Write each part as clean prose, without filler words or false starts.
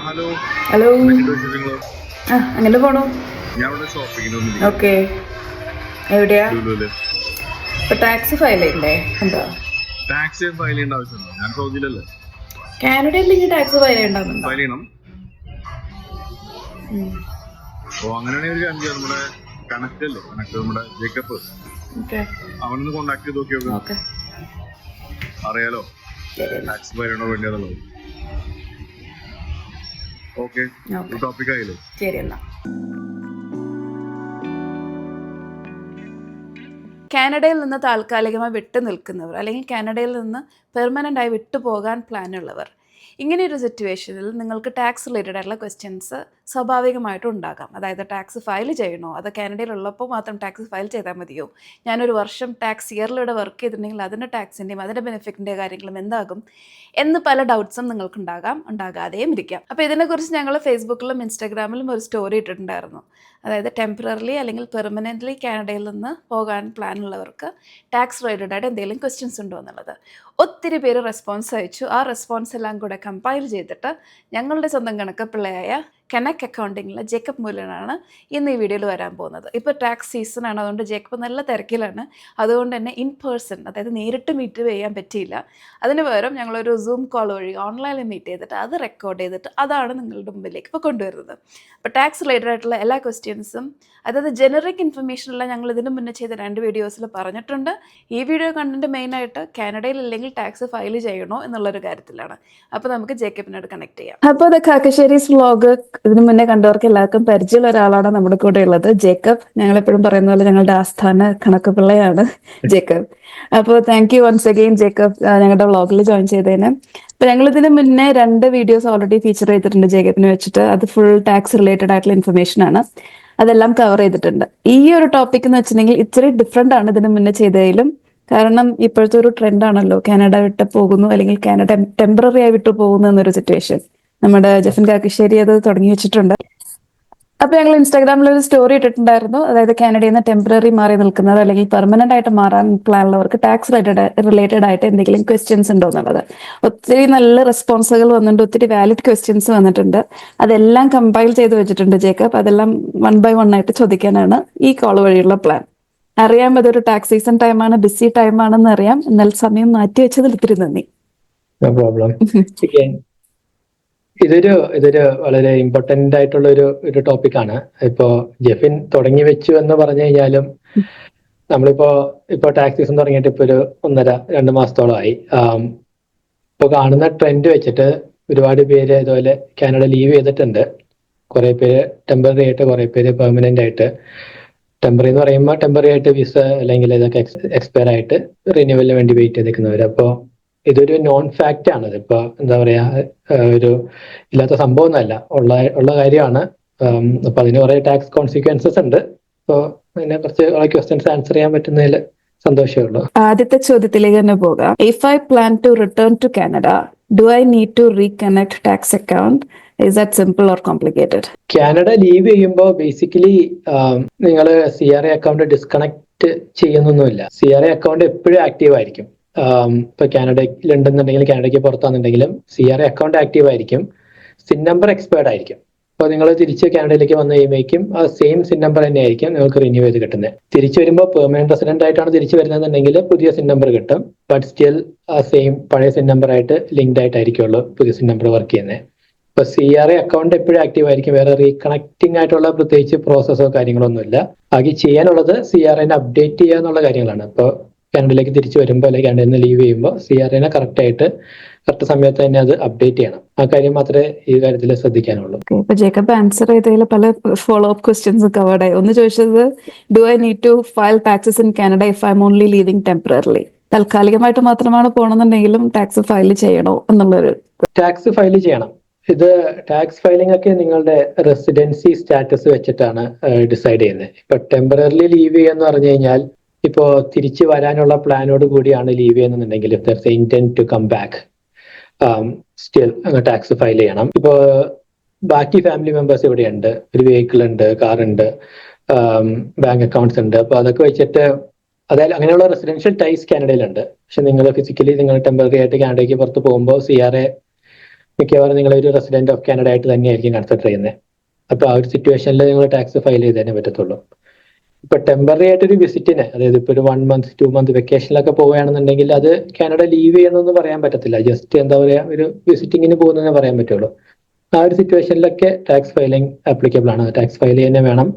Hello. Hello. എന്തൊക്കെയുണ്ട് വിശേഷങ്ങള്? അങ്ങനെ പോണു. ഞാൻ ഇവിടെ ഷോപ്പിങ്ങിന് വന്നിരിക്കുന്നു. ഓക്കെ. എവിടെയാ? ലുലുവില്. ഇപ്പൊ ടാക്സ് ഫയൽ ചെയ്യണ്ടേ? എന്താ ടാക്സ് ഫയൽ ചെയ്യേണ്ട ആവശ്യമുണ്ടോ? ഞാൻ സൗദിയിലല്ലേ. കാനഡയിൽ ഇനി ടാക്സ് ഫയൽ ചെയ്യണ്ടെന്നുണ്ടോ? ഫയൽ ചെയ്യണം. അപ്പൊ അങ്ങനെയാണെങ്കിൽ ഒരു കാര്യം ചെയ്യാം. നമ്മുടെ കണക്ട് അല്ലേ, കണക്ട് നമ്മുടെ ജേക്കബ്, അവനൊന്ന് കോണ്ടാക്ട് ചെയ്ത് നോക്കിയോ. അറിയാലോ ടാക്സ് ഫയൽ ചെയ്യണോ വേണ്ടിയാന്നുള്ളത്. ഓക്കെ, ടോപ്പിക് ആയില്ലേ? ശരി എന്നാ. കാനഡയിൽ നിന്ന് താൽക്കാലികമായി വിട്ടു നിൽക്കുന്നവർ അല്ലെങ്കിൽ കാനഡയിൽ നിന്ന് പെർമനൻ്റായി വിട്ടു പോകാൻ പ്ലാനുള്ളവർ, ഇങ്ങനെയൊരു സിറ്റുവേഷനിൽ നിങ്ങൾക്ക് ടാക്സ് റിലേറ്റഡ് ആയിട്ടുള്ള ക്വസ്റ്റ്യൻസ് സ്വാഭാവികമായിട്ടും ഉണ്ടാകാം. അതായത് ടാക്സ് ഫയൽ ചെയ്യണോ, അത് കാനഡയിലുള്ളപ്പോൾ മാത്രം ടാക്സ് ഫയൽ ചെയ്താൽ മതിയോ, ഞാനൊരു വർഷം ടാക്സ് ഇയറിലൂടെ വർക്ക് ചെയ്തിട്ടുണ്ടെങ്കിൽ അതിൻ്റെ ടാക്സിൻ്റെയും അതിൻ്റെ ബെനിഫിറ്റിൻ്റെ കാര്യങ്ങളും എന്താകും എന്ന് പല ഡൗട്ട്സും നിങ്ങൾക്ക് ഉണ്ടാകാതെയും ഇരിക്കാം. അപ്പോൾ ഇതിനെക്കുറിച്ച് ഞങ്ങൾ ഫേസ്ബുക്കിലും ഇൻസ്റ്റാഗ്രാമിലും ഒരു സ്റ്റോറി ഇട്ടിട്ടുണ്ടായിരുന്നു. അതായത് ടെമ്പററിലി അല്ലെങ്കിൽ പെർമനൻ്റ്ലി കാനഡയിൽ നിന്ന് പോകാൻ പ്ലാൻ ഉള്ളവർക്ക് ടാക്സ് റിലേറ്റഡ് ആയിട്ട് എന്തെങ്കിലും ക്വസ്റ്റ്യൻസ് ഉണ്ടോ എന്നുള്ളത്. ഒത്തിരി പേര് റെസ്പോൺസ് അയച്ചു. ആ റെസ്പോൺസ് എല്ലാം കൂടെ കമ്പൈൽ ചെയ്തിട്ട് ഞങ്ങളുടെ സ്വന്തം കണക്കപ്പിള്ളയായ കനക് അക്കൗണ്ടിങ്ങിലെ ജേക്കബ് മൂലനാണ് ഇന്ന് ഈ വീഡിയോയിൽ വരാൻ പോകുന്നത്. ഇപ്പോൾ ടാക്സ് സീസണാണ്, അതുകൊണ്ട് ജേക്കബ് നല്ല തിരക്കിലാണ്. അതുകൊണ്ട് തന്നെ ഇൻ പേഴ്സൺ, അതായത് നേരിട്ട് മീറ്റ് ചെയ്യാൻ പറ്റിയില്ല. അതിന് പകരം ഞങ്ങളൊരു സൂം കോൾ വഴി ഓൺലൈനിൽ മീറ്റ് ചെയ്തിട്ട് അത് റെക്കോർഡ് ചെയ്തിട്ട് അതാണ് നിങ്ങളുടെ മുമ്പിലേക്ക് ഇപ്പോൾ കൊണ്ടുവരുന്നത്. അപ്പോൾ ടാക്സ് റിലേറ്റഡ് ആയിട്ടുള്ള എല്ലാ ക്വസ്റ്റ്യൻസും, അതായത് ജനറിക് ഇൻഫർമേഷനെല്ലാം ഞങ്ങൾ ഇതിനു മുന്നേ ചെയ്ത 2 വീഡിയോസിൽ പറഞ്ഞിട്ടുണ്ട്. ഈ വീഡിയോ കണ്ടന്റ് മെയിനായിട്ട് കാനഡയിൽ ഇല്ലെങ്കിൽ ടാക്സ് ഫയൽ ചെയ്യണോ എന്നുള്ളൊരു കാര്യത്തിലാണ്. അപ്പോൾ നമുക്ക് ജേക്കബിനോട് കണക്ട് ചെയ്യാം. അപ്പോൾ അത് കാക്കശ്ശേരീസ് വ്ലോഗ് ഇതിനു മുന്നേ കണ്ടവർക്ക് എല്ലാവർക്കും പരിചയമുള്ള ഒരാളാണ് നമ്മുടെ കൂടെ ഉള്ളത്, ജേക്കബ്. ഞങ്ങളെപ്പോഴും പറയുന്ന പോലെ ഞങ്ങളുടെ ആസ്ഥാന കണക്ക് പിള്ളയാണ് ജേക്കബ്. അപ്പോൾ thank you once again Jacob, ഞങ്ങളുടെ വ്ലോഗിൽ ജോയിൻ ചെയ്തതിന്. അപ്പോൾ ഞങ്ങൾ ഇതിന് മുന്നേ 2 വീഡിയോസ് ഓൾറെഡി ഫീച്ചർ ചെയ്തിട്ടുണ്ട് ജേക്കബിനെ വെച്ചിട്ട്. അത് ഫുൾ ടാക്സ് റിലേറ്റഡ് ആയിട്ടുള്ള ഇൻഫർമേഷൻ ആണ്, അതെല്ലാം കവർ ചെയ്തിട്ടുണ്ട്. ഈ ഒരു ടോപ്പിക് എന്ന് വെച്ചിട്ടുണ്ടെങ്കിൽ ഇച്ചിരി ഡിഫറെൻ്റ് ആണ് ഇതിന് മുന്നേ ചെയ്തതിലും. കാരണം ഇപ്പോഴത്തെ ഒരു ട്രെൻഡാണല്ലോ കാനഡ വിട്ട് പോകുന്നു അല്ലെങ്കിൽ കാനഡ ടെമ്പററി ആയി വിട്ടു പോകുന്നു എന്നൊരു സിറ്റുവേഷൻ. നമ്മുടെ ജെഫിൻ കാക്കശ്ശേരി അത് തുടങ്ങി വെച്ചിട്ടുണ്ട്. അപ്പൊ ഞങ്ങൾ ഇൻസ്റ്റാഗ്രാമിൽ ഒരു സ്റ്റോറി ഇട്ടിട്ടുണ്ടായിരുന്നു. അതായത് കാനഡയിൽ നിന്ന് ടെമ്പററി മാറി നിൽക്കുന്നവർ അല്ലെങ്കിൽ പെർമനന്റ് ആയിട്ട് മാറാൻ പ്ലാൻ ഉള്ളവർക്ക് ടാക്സ് റിലേറ്റഡ് ആയിട്ട് എന്തെങ്കിലും ക്വസ്റ്റ്യൻസ് ഉണ്ടോ എന്നുള്ളത്. ഒത്തിരി നല്ല റെസ്പോൺസുകൾ വന്നിട്ടുണ്ട്, ഒത്തിരി വാലിഡ് ക്വസ്റ്റ്യൻസ് വന്നിട്ടുണ്ട്. അതെല്ലാം കമ്പൈൽ ചെയ്ത് വെച്ചിട്ടുണ്ട് ജേക്കബ്. അതെല്ലാം 1 by 1 ആയിട്ട് ചോദിക്കാനാണ് ഈ കോൾ വഴിയുള്ള പ്ലാൻ. അറിയാം അതൊരു ടാക്സ് സീസൺ ടൈമാണ്, ബിസി ടൈമാണെന്ന് അറിയാം. എന്നാൽ സമയം മാറ്റി വെച്ചതിൽ ഒത്തിരി നന്ദി. ഇതൊരു വളരെ ഇമ്പോർട്ടന്റ് ആയിട്ടുള്ള ഒരു ടോപ്പിക്കാണ്. ഇപ്പോ ജെഫിൻ തുടങ്ങി വെച്ചു എന്ന് പറഞ്ഞു കഴിഞ്ഞാലും ഇപ്പോ ടാക്സ് സീസൺ തുടങ്ങിയിട്ട് ഇപ്പൊ ഒരു 1.5-2 മാസത്തോളമായി. ഇപ്പൊ കാണുന്ന ട്രെൻഡ് വെച്ചിട്ട് ഒരുപാട് പേര് ഇതുപോലെ കാനഡ ലീവ് ചെയ്തിട്ടുണ്ട്. കുറെ പേര് ടെമ്പററി ആയിട്ട്, കുറെ പേര് പെർമനന്റ് ആയിട്ട്. ടെമ്പററി എന്ന് പറയുമ്പോൾ ടെമ്പററി ആയിട്ട് വിസ അല്ലെങ്കിൽ ഇതൊക്കെ എക്സ്പയർ ആയിട്ട് റിന്യൂവലിന് വേണ്ടി വെയിറ്റ് ചെയ്തേക്കുന്നവർ. അപ്പോ ഇതൊരു നോൺ ഫാക്റ്റ് ആണ്. ഇതിപ്പോ എന്താ പറയാ, ഒരു ഇല്ലാത്ത സംഭവമൊന്നുമല്ല, ഉള്ള കാര്യമാണ്. അപ്പൊ അതിന് കുറെ ടാക്സ് കോൺസിക്വൻസസ് ഉണ്ട്. അപ്പോ അതിനെ കുറച്ച് ക്വസ്റ്റ്യൻസ് ആൻസർ ചെയ്യാൻ പറ്റുന്നതിൽ സന്തോഷമേ ഉള്ളൂ. ആദ്യത്തെ ചോദ്യത്തിലേക്ക് തന്നെ പോകാം. If I plan to return to Canada, do I need to reconnect tax account? Is that simple or complicated? Canada leave ചെയ്യുമ്പോൾ ബേസിക്കലി നിങ്ങൾ CRA അക്കൗണ്ട് ഡിസ്കണക്ട് ചെയ്യുന്നൊന്നുമില്ല. CRA അക്കൗണ്ട് എപ്പോഴും ആക്റ്റീവ് ആയിരിക്കും. ഇപ്പൊ കാനഡയിലുണ്ടെന്നുണ്ടെങ്കിൽ, കാനഡയ്ക്ക് പുറത്താണെന്നുണ്ടെങ്കിലും CRA അക്കൗണ്ട് ആക്റ്റീവ് ആയിരിക്കും. സിൻ നമ്പർ എക്സ്പയർഡ് ആയിരിക്കും. അപ്പോൾ നിങ്ങൾ തിരിച്ച് കാനഡയിലേക്ക് വന്നു കഴിയുമ്പോഴേക്കും ആ സെയിം സിൻ നമ്പർ തന്നെ ആയിരിക്കും നിങ്ങൾക്ക് റിന്യൂ ചെയ്ത് കിട്ടുന്നത്. തിരിച്ചു വരുമ്പോൾ പെർമനന്റ് റെസിഡന്റ് ആയിട്ടാണ് തിരിച്ചു വരുന്നതെന്നുണ്ടെങ്കിൽ പുതിയ സിൻ നമ്പർ കിട്ടും. ബട്ട് സ്റ്റിൽ ആ സെയിം പഴയ സിൻ നമ്പർ ആയിട്ട് ലിങ്ക്ഡ് ആയിട്ടായിരിക്കുള്ളൂ പുതിയ സിൻ നമ്പർ വർക്ക് ചെയ്യുന്നത്. ഇപ്പൊ CRA അക്കൗണ്ട് എപ്പോഴും ആക്റ്റീവ് ആയിരിക്കും. വേറെ റീകണക്ടിങ് ആയിട്ടുള്ള പ്രത്യേകിച്ച് പ്രോസസ്സോ കാര്യങ്ങളൊന്നും ആകെ ചെയ്യാനുള്ളത് CRA അപ്ഡേറ്റ് ചെയ്യുക എന്നുള്ള കാര്യങ്ങളാണ്. ഇപ്പോൾ കാനഡയിലേക്ക് തിരിച്ചു വരുമ്പോൾ അല്ലെങ്കിൽ കാനഡയിൽ നിന്ന് ലീവ് ചെയ്യുമ്പോൾ CRA കറക്റ്റ് സമയത്ത് തന്നെ അത് അപ്ഡേറ്റ് ചെയ്യണം. ആ കാര്യം മാത്രമേ ഈ കാര്യത്തിൽ ശ്രദ്ധിക്കാനുള്ളൂ. ഇപ്പൊ ജേക്കബ് ആൻസർ ചെയ്തതിൽ പല ഫോളോ അപ്പ് ക്വസ്റ്റ്യൻസ് കവേർഡ് ആയി. ഒന്ന് ചോദിച്ചത്, do I need to file taxes in Canada if I am only leaving temporarily? താൽക്കാലികമായിട്ട് മാത്രമാണ് പോകണമെന്നുണ്ടെങ്കിലും ടാക്സ് ഫയൽ ചെയ്യണോ എന്നുള്ളൊരു. ടാക്സ് ഫയൽ ചെയ്യണം. ഇത് ടാക്സ് ഫയലിംഗ് ഒക്കെ നിങ്ങളുടെ റെസിഡൻസി സ്റ്റാറ്റസ് വെച്ചിട്ടാണ് ഡിസൈഡ് ചെയ്യുന്നത്. ഇപ്പൊ ടെമ്പററിലി ലീവ് ചെയ്യാന്ന് പറഞ്ഞു കഴിഞ്ഞാൽ, ഇപ്പോ തിരിച്ചു വരാനുള്ള പ്ലാനോട് കൂടിയാണ് ലീവ് ചെയ്യുന്നുണ്ടെങ്കിൽ, if there is intent to come back, still tax file ചെയ്യണം. ഇപ്പോ ബാക്കി ഫാമിലി മെമ്പേഴ്സ് ഇവിടെയുണ്ട്, ഒരു വെഹിക്കിൾ ഉണ്ട്, കാർ ഉണ്ട്, ബാങ്ക് അക്കൗണ്ട്സ് ഉണ്ട്. അപ്പൊ അതൊക്കെ വെച്ചിട്ട്, അതായത് അങ്ങനെയുള്ള റെസിഡൻഷ്യൽ ടൈസ് കാനഡയിലുണ്ട്. പക്ഷെ നിങ്ങൾ ഫിസിക്കലി നിങ്ങൾ ടെമ്പററി ആയിട്ട് കാനഡയ്ക്ക് പുറത്ത് പോകുമ്പോൾ CRA മിക്കവാറും നിങ്ങൾ ഒരു റെസിഡന്റ് ഓഫ് കാനഡ ആയിട്ട് തന്നെയായിരിക്കും കൺസിഡർ ചെയ്യുന്നത്. അപ്പൊ ആ ഒരു സിറ്റുവേഷനിൽ നിങ്ങൾ ടാക്സ് ഫയൽ ചെയ്ത് തന്നെ പറ്റത്തുള്ളൂ. ഇപ്പൊ ടെമ്പററി ആയിട്ട് ഒരു വിസിറ്റിന്, അതായത് ഇപ്പൊ ഒരു 1 month 2 month വെക്കേഷനിലൊക്കെ പോവുകയാണെന്നുണ്ടെങ്കിൽ അത് കാനഡ ലീവ് ചെയ്യണമെന്ന് പറയാൻ പറ്റത്തില്ല. ജസ്റ്റ് എന്താ പറയാ, ഒരു വിസിറ്റിങ്ങിന് പോകുന്നതെന്ന് പറയാൻ പറ്റുള്ളൂ. ആ ഒരു സിറ്റുവേഷനിലൊക്കെ ടാക്സ് ഫയലിംഗ് ആപ്ലിക്കബിൾ ആണ്. ടാക്സ് ഫയൽ തന്നെ വേണം.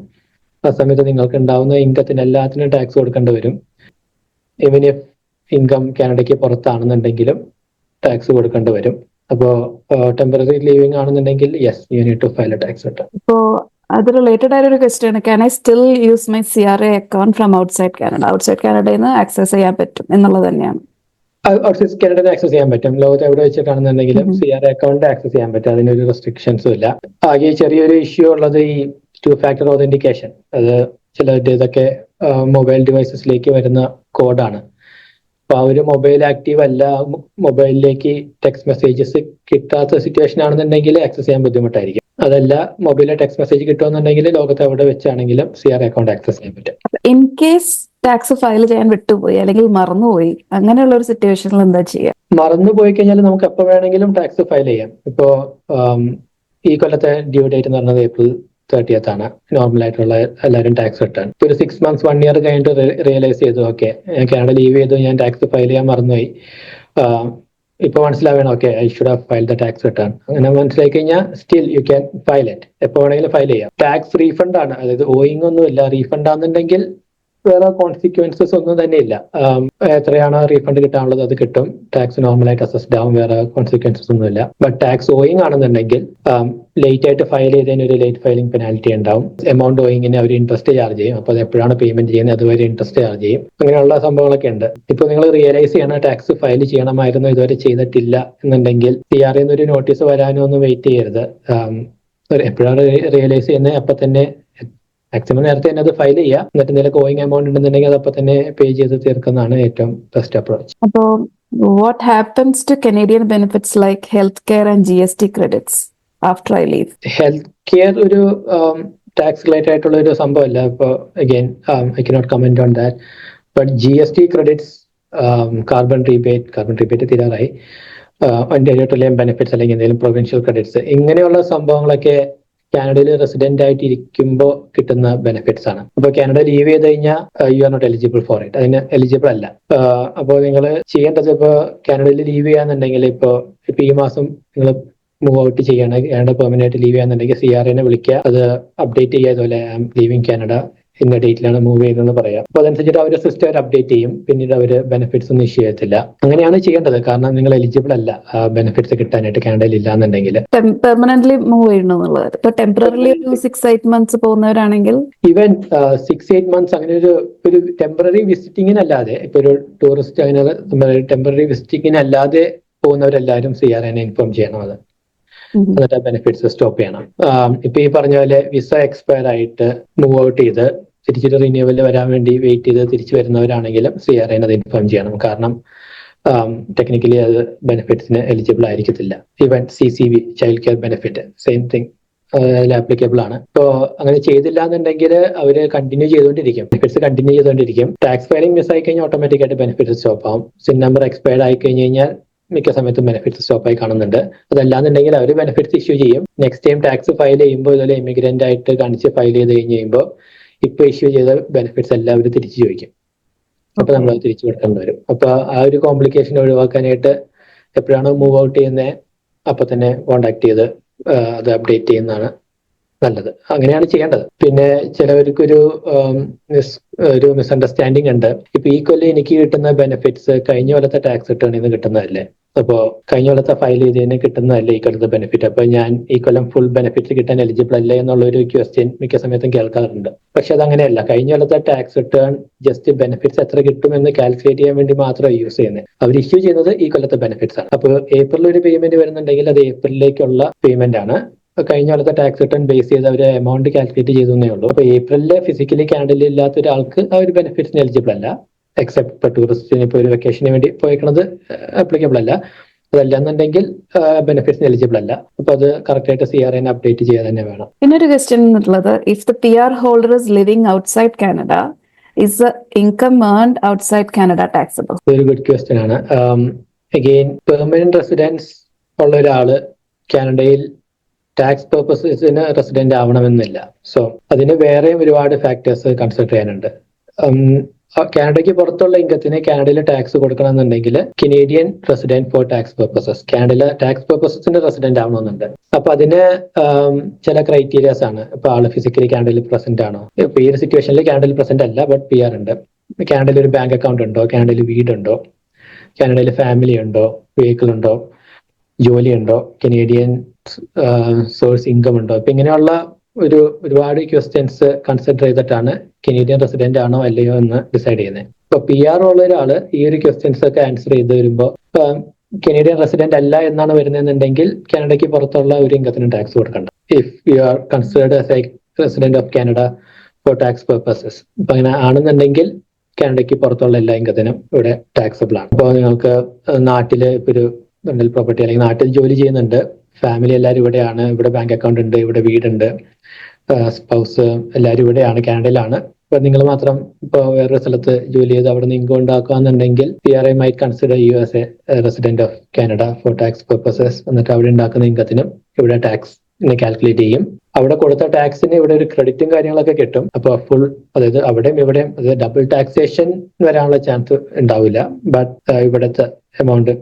ആ സമയത്ത് നിങ്ങൾക്ക് ഉണ്ടാവുന്ന ഇൻകത്തിന് എല്ലാത്തിനും ടാക്സ് കൊടുക്കേണ്ടി വരും. ഈവൻ ഇഫ് ഇൻകം കാനഡയ്ക്ക് പുറത്താണെന്നുണ്ടെങ്കിലും ടാക്സ് കൊടുക്കേണ്ടി വരും. അപ്പോൾ ടെമ്പററി ലീവിംഗ് ആണെന്നുണ്ടെങ്കിൽ yes, you need to file a tax return. ഇപ്പോൾ അത് റിലേറ്റഡ് ആയ ഒരു question, can I still use my CRA account from outside Canada? Outside കാനഡയിൽ നിന്ന് ആക്സസ് ചെയ്യാൻ പറ്റും എന്നുള്ളത് തന്നെയാണ്. ഔട്ട്സൈഡ് കാനഡ ആക്സസ് ചെയ്യാൻ പറ്റും. ലോകത്ത് എവിടെ വെച്ചിട്ടാണെന്നുണ്ടെങ്കിലും CRA അക്കൗണ്ട് ആക്സസ് ചെയ്യാൻ പറ്റും. അതിനൊരു റെസ്ട്രിക്ഷൻസും ഇല്ല. ആകെ ചെറിയൊരു ഇഷ്യൂ ഉള്ളത് ഈ 2-factor authentication. അത് ചിലരുടെ ഇതൊക്കെ മൊബൈൽ ഡിവൈസസിലേക്ക് വരുന്ന കോഡാണ്. അപ്പൊ ആ ഒരു മൊബൈൽ ആക്റ്റീവ് അല്ല, മൊബൈലിലേക്ക് ടെക്സ്റ്റ് മെസ്സേജസ് കിട്ടാത്ത സിറ്റുവേഷൻ ആണെന്നുണ്ടെങ്കിൽ ആക്സസ് ചെയ്യാൻ ബുദ്ധിമുട്ടായിരിക്കും. അതല്ല, മൊബൈലിൽ ടെക്സ്റ്റ് മെസ്സേജ് കിട്ടുമെന്നുണ്ടെങ്കിൽ ലോകത്ത് എവിടെ വെച്ചാണെങ്കിലും CRA അക്കൗണ്ട് ആക്സസ് ചെയ്യാൻ പറ്റും. ഇൻ കേസ് ടാക്സ് ഫയൽ ചെയ്യാൻ വിട്ടുപോയി അല്ലെങ്കിൽ മറന്നുപോയി, അങ്ങനെയുള്ള ഒരു സിറ്റുവേഷനിൽ എന്താ ചെയ്യുക? മറന്നു പോയി കഴിഞ്ഞാൽ നമുക്ക് എപ്പോൾ വേണമെങ്കിലും ടാക്സ് ഫയൽ ചെയ്യാം. ഇപ്പോ ഈ കൊല്ലത്തെ ഡ്യൂ ഡേറ്റ് എന്ന് പറഞ്ഞത് April 30th ആണ്. നോർമൽ ആയിട്ടുള്ള എല്ലാവരും ടാക്സ് റിട്ടേൺ. ഒരു 6 months 1 year കഴിഞ്ഞിട്ട് റിയലൈസ് ചെയ്തു, ഓക്കെ കാനഡ ലീവ് ചെയ്തു, ഞാൻ ടാക്സ് ഫയൽ ചെയ്യാൻ മറന്നുപോയി. ഇപ്പൊ മനസ്സിലാവണം, okay I should have file the tax return. അങ്ങനെ മനസ്സിലാക്കി കഴിഞ്ഞാൽ still you can file it. എപ്പോ വേണമെങ്കിലും ഫയൽ ചെയ്യാം. ടാക്സ് റീഫണ്ട് ആണ്, അതായത് ഓയിങ് ഒന്നും ഇല്ല. റീഫണ്ട് ആണെന്നുണ്ടെങ്കിൽ വേറെ കോൺസിക്വൻസസ് ഒന്നും തന്നെ ഇല്ല. എത്രയാണോ റീഫണ്ട് കിട്ടാനുള്ളത് അത് കിട്ടും. ടാക്സ് നോർമലായിട്ട് അസസ്ഡ് ആവും, വേറെ കോൺസിക്വൻസസ് ഒന്നും ഇല്ല. ബട്ട് ടാക്സ് ഓയിങ് ആണെന്നുണ്ടെങ്കിൽ ലേറ്റ് ആയിട്ട് ഫയൽ ചെയ്തതിന് ഒരു ലേറ്റ് ഫയലിംഗ് പെനാൽറ്റി ഉണ്ടാവും. എമൗണ്ട് ഓയിങ്ങിന് അവർ ഇൻട്രസ്റ്റ് ചാർജ് ചെയ്യും. അപ്പോൾ അത് എപ്പോഴാണ് പേയ്മെന്റ് ചെയ്യുന്നത് അതുവരെ ഇൻട്രസ്റ്റ് ചാർജ് ചെയ്യും. അങ്ങനെയുള്ള സംഭവങ്ങളൊക്കെ ഉണ്ട്. ഇപ്പൊ നിങ്ങൾ റിയലൈസ് ചെയ്യണം ടാക്സ് ഫയൽ ചെയ്യണമായിരുന്നു, ഇതുവരെ ചെയ്തിട്ടില്ല എന്നുണ്ടെങ്കിൽ CRA ഒരു നോട്ടീസ് വരാനോ ഒന്നും വെയിറ്റ് ചെയ്യരുത്. എപ്പോഴാണ് റിയലൈസ് ചെയ്യുന്നത് അപ്പൊ തന്നെ മാക്സിമം നേരത്തെ തന്നെ അത് ഫയൽ ചെയ്യുക. എന്നിട്ട് എന്തെങ്കിലും ഗോയിങ് എമൗണ്ട് ഉണ്ടെന്നുണ്ടെങ്കിൽ അത് അപ്പൊ തന്നെ പേ ചെയ്ത് തീർക്കുന്നതാണ് ഏറ്റവും ബെസ്റ്റ് അപ്രോച്ച്. അപ്പോൾ what happens to Canadian benefits like health care and GST credits after I leave? Health care ഒരു ടാക്സ് റിലേറ്റഡ് ആയിട്ടുള്ള ഒരു സംഭവമല്ല. ഇപ്പോൾ again I cannot comment on that. But GST credits, carbon rebate തീരാറായി, territorial benefits അല്ലെങ്കിൽ എന്തെങ്കിലും provincial credits, ഇങ്ങനെയുള്ള സംഭവങ്ങളൊക്കെ കാനഡയിൽ റെസിഡന്റ് ആയിട്ട് ഇരിക്കുമ്പോൾ കിട്ടുന്ന ബെനിഫിറ്റ്സ് ആണ്. അപ്പോൾ കാനഡ ലീവ് ചെയ്ത് കഴിഞ്ഞാൽ you are not eligible for it. അതിന് എലിജിബിൾ അല്ല. അപ്പോൾ നിങ്ങൾ ചെയ്യേണ്ടത്, ഇപ്പോൾ കാനഡയിൽ ലീവ് ചെയ്യാന്നുണ്ടെങ്കിൽ ഇപ്പോൾ ഈ മാസം നിങ്ങൾ മൂവ് ഔട്ട് ചെയ്യണം, കാനഡ പെർമനന്റ് ആയിട്ട് ലീവ് ചെയ്യാന്നുണ്ടെങ്കിൽ CRA വിളിക്കുക, അത് അപ്ഡേറ്റ് ചെയ്യുക. അതുപോലെ ഐ ആം ലീവിങ് കാനഡ, ഇന്ന ഡേറ്റിലാണ് മൂവ് ചെയ്യുന്നതെന്ന് പറയാം. അപ്പൊ അതനുസരിച്ചിട്ട് അവർ സിസ്റ്റം അവർ അപ്ഡേറ്റ് ചെയ്യും. പിന്നീട് അവർ ബെനിഫിറ്റ്സ് ഒന്നും ഇഷ്യൂ ചെയ്യത്തില്ല. അങ്ങനെയാണ് ചെയ്യേണ്ടത്. കാരണം നിങ്ങൾ എലിജിബിൾ അല്ല ബെനിഫിറ്റ്സ് കിട്ടാനായിട്ട് കാനഡയിൽ ഇല്ലാന്നുണ്ടെങ്കിൽ. പെർമനന്റ്ലി മൂവ് ചെയ്യണമെന്നുള്ളത്. ഇപ്പൊ ടെമ്പററിലി ഒരു 6-8 months പോകുന്നവരാണെങ്കിൽ, ഈവൻ 6-8 months അങ്ങനെ ഒരു ടെമ്പററി വിസിറ്റിങ്ങിനല്ലാതെ, ഇപ്പൊ ഒരു ടൂറിസ്റ്റ് അങ്ങനെ ടെമ്പററി വിസിറ്റിങ്ങിനല്ലാതെ പോകുന്നവരെല്ലാവരും CRA ഇൻഫോം ചെയ്യണം. അത് എന്നിട്ട് ബെനിഫിറ്റ്സ് സ്റ്റോപ്പ് ചെയ്യണം. ഇപ്പൊ ഈ പറഞ്ഞ പോലെ വിസ എക്സ്പയർ ആയിട്ട് മൂവ് ഔട്ട് ചെയ്ത് തിരിച്ചൊരു റിന്യൂവൽ വരാൻ വേണ്ടി വെയിറ്റ് ചെയ്ത് തിരിച്ചു വരുന്നവരാണെങ്കിലും CRA അത് ഇൻഫോം ചെയ്യണം. കാരണം ടെക്നിക്കലി അത് ബെനിഫിറ്റ്സിന് എലിജിബിൾ ആയിരിക്കത്തില്ല. Even CCB, child care benefit, same thing applicable ആണ്. ഇപ്പോ അങ്ങനെ ചെയ്തില്ല എന്നുണ്ടെങ്കിൽ അവര് കണ്ടിന്യൂ ചെയ്തുകൊണ്ടിരിക്കും, ബെനിഫിറ്റ്സ് കണ്ടിന്യൂ ചെയ്തുകൊണ്ടിരിക്കും. ടാക്സ് ഫയലിംഗ് മിസ് ആയി കഴിഞ്ഞാൽ ഓട്ടോമാറ്റിക് ആയിട്ട് ബെനിഫിറ്റ്സ് സ്റ്റോപ്പ് ആവും. സിൻ നമ്പർ എക്സ്പയർഡ് ആയി കഴിഞ്ഞ് കഴിഞ്ഞാൽ മിക്ക സമയത്തും ബെനിഫിറ്റ്സ് സ്റ്റോപ്പ് ആയി കാണുന്നുണ്ട്. അതല്ലാന്നുണ്ടെങ്കിൽ അവർ ബെനിഫിറ്റ്സ് ഇഷ്യൂ ചെയ്യും. നെക്സ്റ്റ് ടൈം ടാക്സ് ഫയൽ ചെയ്യുമ്പോൾ ഇതുപോലെ ഇമിഗ്രന്റ് ആയിട്ട് കാണിച്ച് ഫയൽ ചെയ്ത് കഴിഞ്ഞ് കഴിയുമ്പോൾ ഇപ്പൊ ഇഷ്യൂ ചെയ്ത ബെനിഫിറ്റ്സ് എല്ലാം അവർ തിരിച്ചു ചോദിക്കും. അപ്പൊ നമ്മൾ അത് തിരിച്ചു കൊടുക്കേണ്ടി വരും. അപ്പൊ ആ ഒരു കോംപ്ലിക്കേഷൻ ഒഴിവാക്കാനായിട്ട് എപ്പോഴാണോ മൂവ് ഔട്ട് ചെയ്യുന്നത് അപ്പൊ തന്നെ കോണ്ടാക്ട് ചെയ്ത് അത് അപ്ഡേറ്റ് ചെയ്യുന്നതാണ് നല്ലത്. അങ്ങനെയാണ് ചെയ്യേണ്ടത്. പിന്നെ ചിലവർക്കൊരു മിസ്അണ്ടർസ്റ്റാൻഡിങ് ഉണ്ട്. ഇപ്പൊ ഈ കൊല്ലം എനിക്ക് കിട്ടുന്ന ബെനിഫിറ്റ്സ് കഴിഞ്ഞ കൊല്ലത്തെ ടാക്സ് റിട്ടേണിൽ നിന്ന് കിട്ടുന്നതല്ലേ. അപ്പോ കഴിഞ്ഞ കൊല്ലത്തെ ഫയൽ ചെയ്തതിന് കിട്ടുന്നതല്ലേ ഈ കൊല്ലത്തെ ബെനിഫിറ്റ്. അപ്പൊ ഞാൻ ഈ കൊല്ലം ഫുൾ ബെനിഫിറ്റ് കിട്ടാൻ എലിജിബിൾ അല്ലേ എന്നുള്ളൊരു ക്വസ്റ്റ്യൻ മിക്ക സമയത്തും കേൾക്കാറുണ്ട്. പക്ഷെ അതങ്ങനെയല്ല. കഴിഞ്ഞ കൊല്ലത്തെ ടാക്സ് റിട്ടേൺ ജസ്റ്റ് ബെനിഫിറ്റ്സ് എത്ര കിട്ടുമെന്ന് കാൽക്കുലേറ്റ് ചെയ്യാൻ വേണ്ടി മാത്രമാണ് യൂസ് ചെയ്യുന്നത്. അവർ ഇഷ്യൂ ചെയ്യുന്നത് ഈ കൊല്ലത്തെ ബെനിഫിറ്റ്സ് ആണ്. അപ്പോൾ ഏപ്രിലിൽ ഒരു പേയ്മെന്റ് വരുന്നുണ്ടെങ്കിൽ അത് ഏപ്രിലിലേക്കുള്ള പേയ്മെന്റ് ആണ്. കഴിഞ്ഞ കൊല്ലത്തെ ടാക്സ് റിട്ടേൺ ബേസ് ചെയ്ത് അവർ എമൗണ്ട് കാൽക്കുലേറ്റ് ചെയ്തേ ഉള്ളൂ. അപ്പൊ ഏപ്രിലില് ഫിസിക്കലി കാനഡയിൽ ഇല്ലാത്ത ഒരാൾക്ക് ആ ഒരു ബെനിഫിറ്റ്സിന് എലിജിബിൾ അല്ല. എക്സെപ്റ്റ് ഇപ്പൊ ടൂറിസ്റ്റിന് ഇപ്പൊ ഒരു വെക്കേഷന് വേണ്ടി പോയേക്കണത് ആപ്ലിക്കബിൾ അല്ല. അതല്ലാന്നുണ്ടെങ്കിൽ ബെനിഫിറ്റ്സിന് എലിജിബിൾ അല്ല. അപ്പൊ അത് കറക്റ്റ് ആയിട്ട് CRA അപ്ഡേറ്റ് ചെയ്യാൻ തന്നെ വേണം. പിന്നെ ഒരു ക്വസ്റ്റ്യൻ എന്നുള്ളത്, if the PR holder is living outside Canada, is the income earned outside Canada taxable? ഒരു ഗുഡ് ക്വസ്റ്റ്യൻ ആണ്. അഗെയിൻ പെർമനന്റ് റെസിഡൻസ് ഉള്ള ഒരാള് കാനഡയിൽ ടാക്സ് പേർപ്പസസിന് റെസിഡന്റ് ആവണമെന്നില്ല. സോ അതിന് വേറെയും ഒരുപാട് ഫാക്ടേഴ്സ് കൺസിഡർ ചെയ്യാനുണ്ട്. കാനഡയ്ക്ക് പുറത്തുള്ള ഇൻകത്തിന് കാനഡയിൽ ടാക്സ് കൊടുക്കണമെന്നുണ്ടെങ്കിൽ Canadian resident for tax purposes, കാനഡയിലെ ടാക്സ് പേർപ്പസസിന് റെസിഡന്റ് ആവണമെന്നുണ്ട്. അപ്പൊ അതിന് ചില ക്രൈറ്റീരിയാസ് ആണ്. ഇപ്പൊ ആള് ഫിസിക്കലി കാനഡയിൽ പ്രസന്റ് ആണോ, ഇപ്പൊ ഈ ഒരു സിറ്റുവേഷനിൽ കാനഡയിൽ പ്രസന്റ് അല്ല ബട്ട് PR ഉണ്ട്, കാനഡയിൽ ഒരു ബാങ്ക് അക്കൗണ്ട് ഉണ്ടോ, കാനഡയിൽ വീടുണ്ടോ, കാനഡയിൽ ഫാമിലി ഉണ്ടോ, വെഹിക്കിൾ ഉണ്ടോ, ജോലി ഉണ്ടോ, കനേഡിയൻ സോഴ്സ് ഇൻകം ഉണ്ടോ, ഇപ്പൊ ഇങ്ങനെയുള്ള ഒരുപാട് ക്വസ്റ്റ്യൻസ് കൺസിഡർ ചെയ്തിട്ടാണ് കനേഡിയൻ റെസിഡന്റ് ആണോ അല്ലയോ എന്ന് ഡിസൈഡ് ചെയ്യുന്നത്. ഇപ്പൊ PR ഉള്ള ഒരാള് ഈ ഒരു ക്വസ്റ്റ്യൻസ് ഒക്കെ ആൻസർ ചെയ്ത് വരുമ്പോൾ കനേഡിയൻ റെസിഡന്റ് അല്ല എന്നാണ് വരുന്നതെന്നുണ്ടെങ്കിൽ കാനഡയ്ക്ക് പുറത്തുള്ള ഒരു ഇൻകത്തിനും ടാക്സ് കൊടുക്കണ്ട. If you are considered as a resident of Canada for tax purposes, ഇപ്പൊ അങ്ങനെ ആണെന്നുണ്ടെങ്കിൽ കാനഡയ്ക്ക് പുറത്തുള്ള എല്ലാ ഇൻകത്തിനും ഇവിടെ ടാക്സബിൾ ആണ്. അപ്പോൾ നിങ്ങൾക്ക് നാട്ടില് ഇപ്പൊ ഒരു റെന്റൽ പ്രോപ്പർട്ടി അല്ലെങ്കിൽ നാട്ടിൽ ജോലി ചെയ്യുന്നുണ്ട്, ഫാമിലി എല്ലാവരും ഇവിടെയാണ്, ഇവിടെ ബാങ്ക് അക്കൗണ്ട് ഉണ്ട്, ഇവിടെ വീടുണ്ട്, സ്പൗസ് എല്ലാവരും ഇവിടെയാണ്, കാനഡയിലാണ്. ഇപ്പൊ നിങ്ങൾ മാത്രം ഇപ്പൊ വേറൊരു സ്ഥലത്ത് ജോലി ചെയ്ത് അവിടെ നിന്ന് ഇൻകം ഉണ്ടാക്കുകയെന്നുണ്ടെങ്കിൽ PRI might consider you as a resident of Canada for tax purposes. എന്നിട്ട് അവിടെ ഉണ്ടാക്കുന്ന ഇൻകത്തിനും ഇവിടെ ടാക്സ് കാൽക്കുലേറ്റ് ചെയ്യും. അവിടെ കൊടുത്ത ടാക്സിന് ഇവിടെ ഒരു ക്രെഡിറ്റും കാര്യങ്ങളൊക്കെ കിട്ടും. അപ്പൊ ഫുൾ, അതായത് അവിടെയും ഇവിടെയും ഡബിൾ ടാക്സേഷൻ വരാനുള്ള ചാൻസ് ഉണ്ടാവില്ല. ബട്ട് ഇവിടുത്തെ എമൗണ്ട്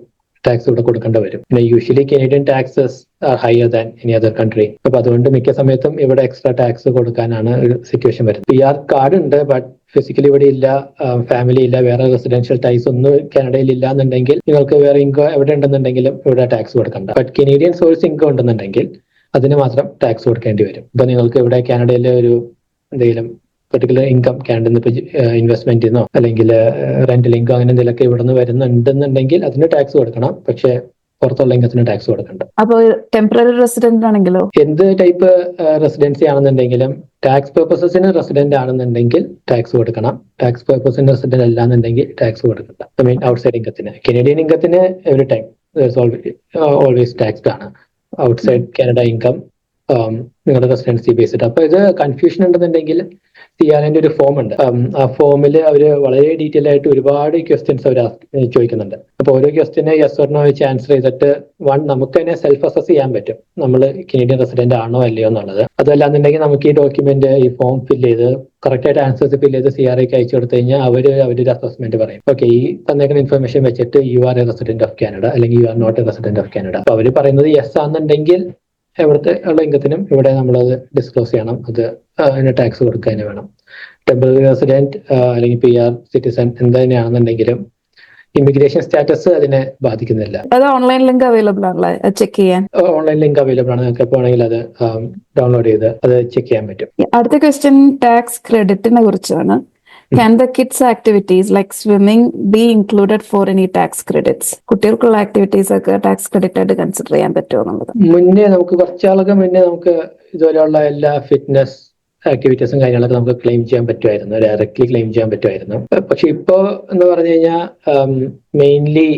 ടാക്സ് ഇവിടെ കൊടുക്കേണ്ടി വരും. പിന്നെ usually Canadian taxes are higher than any other country. അപ്പൊ അതുകൊണ്ട് മിക്ക സമയത്തും ഇവിടെ എക്സ്ട്രാ ടാക്സ് കൊടുക്കാനാണ് ഒരു സിറ്റുവേഷൻ വരുന്നത്. PR കാർഡ് ഉണ്ട് ബട്ട് ഫിസിക്കലി ഇവിടെ ഇല്ല, ഫാമിലി ഇല്ല, വേറെ റെസിഡൻഷ്യൽ ടൈസ് ഒന്നും കാനഡയിൽ ഇല്ല എന്നുണ്ടെങ്കിൽ നിങ്ങൾക്ക് വേറെ ഇൻകം എവിടെ ഉണ്ടെന്നുണ്ടെങ്കിലും ഇവിടെ ടാക്സ് കൊടുക്കണ്ട. ബട്ട് കനേഡിയൻ സോഴ്സ് ഇൻകം ഉണ്ടെന്നുണ്ടെങ്കിൽ അതിന് മാത്രം ടാക്സ് കൊടുക്കേണ്ടി വരും. ഇപ്പൊ നിങ്ങൾക്ക് ഇവിടെ കാനഡയിലെ ഒരു എന്തെങ്കിലും പെർട്ടിക്കുലർ ഇൻകം കാനഡയിൽ നിന്ന് ഇൻവെസ്റ്റ്മെന്റിന്നോ അല്ലെങ്കിൽ റെന്റൽ ഇൻകം അങ്ങനെ എന്തെങ്കിലുമൊക്കെ ഇവിടെ നിന്ന് വരുന്നുണ്ടെന്നുണ്ടെങ്കിൽ അതിന് ടാക്സ് കൊടുക്കണം. പക്ഷെ പുറത്തുള്ള ഇൻകത്തിന് ടാക്സ് കൊടുക്കണ്ട. അപ്പോൾ ടെമ്പററി റെസിഡന്റ് ആണെങ്കിലോ? എന്ത് ടൈപ്പ് റെസിഡൻസി ആണെന്നുണ്ടെങ്കിലും ടാക്സ് പേർപ്പസസിന് റെസിഡന്റ് ആണെന്നുണ്ടെങ്കിൽ ടാക്സ് കൊടുക്കണം. ടാക്സ് പേർപ്പസിന് റെസിഡന്റ് അല്ലാന്നുണ്ടെങ്കിൽ ടാക്സ് കൊടുക്കണ്ട. ഐ മീൻ ഔട്ട്സൈഡ് ഇൻകത്തിന്. കനേഡിയൻ ഇൻകത്തിന് എവറി ടൈം ഓൾവേസ് ടാക്സ്ഡ് ആണ്. ഔട്ട്സൈഡ് കാനഡ ഇൻകം നിങ്ങളുടെ റെസിഡൻസി ബേസ്ഡ്. അപ്പൊ ഇത് കൺഫ്യൂഷൻ ഉണ്ടെന്നുണ്ടെങ്കിൽ CRന്റെ ഒരു ഫോം ഉണ്ട്. ആ ഫോമിൽ അവർ വളരെ ഡീറ്റെയിൽ ആയിട്ട് ഒരുപാട് ക്വസ്റ്റ്യൻസ് അവർ ചോദിക്കുന്നുണ്ട്. അപ്പൊ ഓരോ ക്വസ്റ്റ്യന് യെസ് ഓർ നോ വെച്ച് ആൻസർ ചെയ്തിട്ട് നമുക്ക് തന്നെ സെൽഫ് അസസ് ചെയ്യാൻ പറ്റും നമ്മൾ കനേഡിയൻ റെസിഡന്റ് ആണോ അല്ലയോ എന്നുള്ളത്. അതല്ലാന്നുണ്ടെങ്കിൽ നമുക്ക് ഈ ഡോക്യുമെന്റ് ഈ ഫോം ഫില്ല് ചെയ്ത് കറക്റ്റ് ആയിട്ട് ആൻസേഴ്സ് ഫില്ല് ചെയ്ത് CRക്ക് അയച്ചു കൊടുത്തു കഴിഞ്ഞാൽ അവരൊരു അസസ്മെന്റ് പറയും. ഓക്കെ, ഈ തന്നേക്കുന്ന ഇൻഫർമേഷൻ വെച്ചിട്ട് you are a resident of Canada അല്ലെങ്കിൽ you are not a resident of Canada. അപ്പൊ അവർ പറയുന്നത് യെസ് ആണെന്നുണ്ടെങ്കിൽ എവിടുത്തെ ഉള്ള ഇൻകത്തിനും ഇവിടെ നമ്മളത് ഡിസ്ക്ലോസ് ചെയ്യണം. അത് അതിന് ടാക്സ് കൊടുക്കുക തന്നെ വേണം. ടെമ്പററി റെസിഡന്റ് അല്ലെങ്കിൽ PR സിറ്റിസൺ എന്ത് തന്നെയാണെന്നുണ്ടെങ്കിലും ഇമിഗ്രേഷൻ സ്റ്റാറ്റസ് അതിനെ ബാധിക്കുന്നില്ല. അത് ഓൺലൈൻ ലിങ്ക് അവൈലബിൾ ആണല്ലേ ചെക്ക് ചെയ്യാൻ? ഓൺലൈൻ ലിങ്ക് അവൈലബിൾ ആണ്. നിങ്ങൾക്ക് എപ്പോൾ വേണമെങ്കിൽ അത് ഡൗൺലോഡ് ചെയ്ത് അത് ചെക്ക് ചെയ്യാൻ പറ്റും. അടുത്ത ക്വസ്റ്റ്യൻ ടാക്സ് ക്രെഡിറ്റിനെ കുറിച്ചാണ്. Can the kids activities like swimming be included for any tax credits? കുട്ടികൾക്കുള്ള ആക്ടിവിറ്റീസ് ഒക്കെ ടാക്സ് ക്രെഡിറ്റ് ആയിട്ട് കൺസിഡർ ചെയ്യാൻ പറ്റുമോ എന്നുള്ളത്? മുന്നേ നമുക്ക് കുറച്ചാളൊക്കെ മുന്നേ നമുക്ക് ഇതുപോലെയുള്ള എല്ലാ ഫിറ്റ്നസ് ആക്ടിവിറ്റീസും കാര്യങ്ങളൊക്കെ നമുക്ക് ക്ലെയിം ചെയ്യാൻ പറ്റുമായിരുന്നു, ഡയറക്ട്ലി ക്ലെയിം ചെയ്യാൻ പറ്റുമായിരുന്നു. പക്ഷെ ഇപ്പോ എന്ന് പറഞ്ഞു കഴിഞ്ഞാൽ മെയിൻലി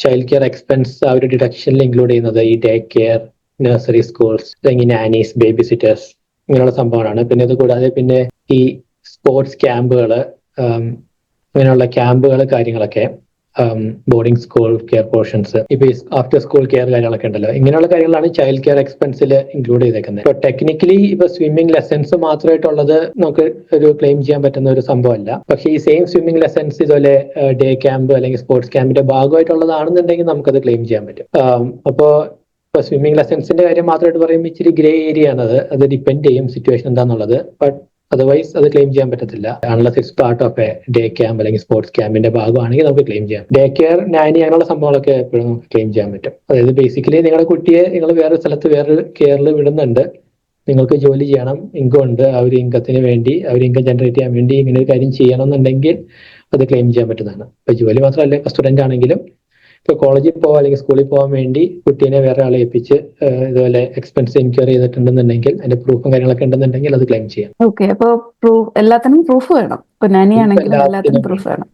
ചൈൽഡ് കെയർ എക്സ്പെൻസ് ആ ഒരു ഡിഡക്ഷനിൽ ഇൻക്ലൂഡ് ചെയ്യുന്നത് ഈ ഡേ കെയർ, നഴ്സറി സ്കൂൾസ് അല്ലെങ്കിൽ നാനീസ്, ബേബി സിറ്റേഴ്സ് ഇങ്ങനെയുള്ള സംഭവങ്ങളാണ്. പിന്നെ ഇത് കൂടാതെ പിന്നെ ഈ സ്പോർട്സ് ക്യാമ്പുകള്, അങ്ങനെയുള്ള ക്യാമ്പുകള് കാര്യങ്ങളൊക്കെ, ബോർഡിംഗ് സ്കൂൾ കെയർ പോർഷൻസ്, ഇപ്പൊ ആഫ്റ്റർ സ്കൂൾ കെയർ കാര്യങ്ങളൊക്കെ ഉണ്ടല്ലോ, ഇങ്ങനെയുള്ള കാര്യങ്ങളാണ് ചൈൽഡ് കെയർ എക്സ്പെൻസിൽ ഇൻക്ലൂഡ് ചെയ്തേക്കുന്നത്. ഇപ്പൊ ടെക്നിക്കലി ഇപ്പൊ സ്വിമ്മിംഗ് ലെസൺസ് മാത്രമായിട്ടുള്ളത് നമുക്ക് ഒരു ക്ലെയിം ചെയ്യാൻ പറ്റുന്ന ഒരു സംഭവമല്ല. പക്ഷെ ഈ സെയിം സ്വിമ്മിംഗ് ലെസൺസ് ഇതുപോലെ ഡേ ക്യാമ്പ് അല്ലെങ്കിൽ സ്പോർട്സ് ക്യാമ്പിന്റെ ഭാഗമായിട്ടുള്ളതാണെന്നുണ്ടെങ്കിൽ നമുക്കത് ക്ലെയിം ചെയ്യാൻ പറ്റും. അപ്പോ ഇപ്പൊ സ്വിമ്മിംഗ് ലെസൺസിന്റെ കാര്യം മാത്രമായിട്ട് പറയുമ്പോൾ ഇച്ചിരി ഗ്രേ ഏരിയ ആണ്. അത് ഡിപ്പെൻഡ് ചെയ്യും സിറ്റുവേഷൻ എന്താന്നുള്ളത്. ബട്ട് അതർവൈസ് അത് ക്ലെയിം ചെയ്യാൻ പറ്റത്തില്ല. Unless it's part of A day camp അല്ലെങ്കിൽ സ്പോർട്സ് ക്യാമ്പിന്റെ ഭാഗമാണെങ്കിൽ നമുക്ക് ക്ലെയിം ചെയ്യാം. ഡേ കെയർ, നാനി അങ്ങനെയുള്ള സംഭവങ്ങളൊക്കെ എപ്പോഴും നമുക്ക് ക്ലെയിം ചെയ്യാൻ പറ്റും. അതായത് ബേസിക്കലി നിങ്ങളുടെ കുട്ടിയെ നിങ്ങൾ വേറൊരു സ്ഥലത്ത് വേറൊരു കെയറിൽ വിടുന്നുണ്ട്, നിങ്ങൾക്ക് ജോലി ചെയ്യണം, ഇൻകം ഉണ്ട്, ആ ഒരു ഇൻകത്തിന് വേണ്ടി ആ ഒരു ഇൻകം ജനറേറ്റ് ചെയ്യാൻ വേണ്ടി ഇങ്ങനെ ഒരു കാര്യം ചെയ്യണം എന്നുണ്ടെങ്കിൽ അത് ക്ലെയിം ചെയ്യാൻ പറ്റുന്നതാണ്. ഇപ്പൊ ജോലി മാത്രമല്ല, ഇപ്പൊ സ്റ്റുഡന്റ് ആണെങ്കിലും ഇപ്പൊ കോളേജിൽ പോകാൻ അല്ലെങ്കിൽ സ്കൂളിൽ പോകാൻ വേണ്ടി കുട്ടീനെ വേറെ ആളെ ഏൽപ്പിച്ച് ഇതുപോലെ എക്സ്പെൻസ് ഇൻക്വയർ ചെയ്തിട്ടുണ്ടെന്നുണ്ടെങ്കിൽ അതിന്റെ പ്രൂഫും കാര്യങ്ങളൊക്കെ ഉണ്ടെന്നുണ്ടെങ്കിൽ അത് ക്ലെയിം ചെയ്യാം. ഓക്കെ, അപ്പൊ എല്ലാത്തിനും പ്രൂഫ് വേണം. എല്ലാത്തിനും പ്രൂഫ് വേണം.